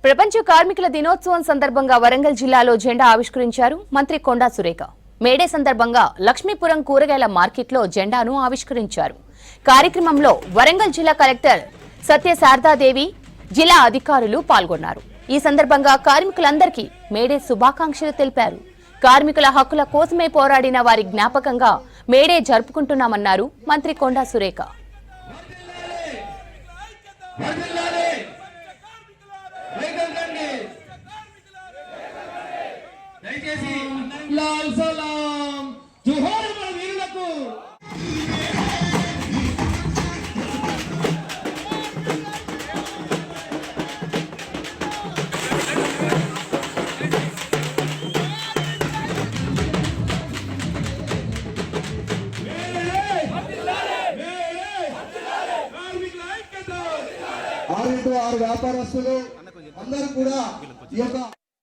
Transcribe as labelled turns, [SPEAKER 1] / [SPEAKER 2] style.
[SPEAKER 1] ప్రపంచ కార్మికుల దినోత్సవం సందర్భంగా వరంగల్ జిల్లాలో జెండా ఆవిష్కరించారు మంత్రి కొండా సురేఖ. మేడే సందర్భంగా లక్ష్మీపురం కూరగాయల మార్కెట్లో జెండాను ఆవిష్కరించారు. కార్యక్రమంలో వరంగల్ జిల్లా కలెక్టర్ సత్యశారదాదేవి, జిల్లా అధికారులు పాల్గొన్నారు. ఈ సందర్భంగా కార్మికులందరికీ మేడే శుభాకాంక్షలు తెలిపారు. కార్మికుల హక్కుల కోసమే పోరాడిన వారి జ్ఞాపకంగా మేడే జరుపుకుంటున్నామన్నారు మంత్రి కొండా సురేఖ.
[SPEAKER 2] లాల్ సలాం జోహార్ మన వీరులకు.
[SPEAKER 3] ఆరు వ్యాపారస్తులు అందరూ కూడా ఈ యొక్క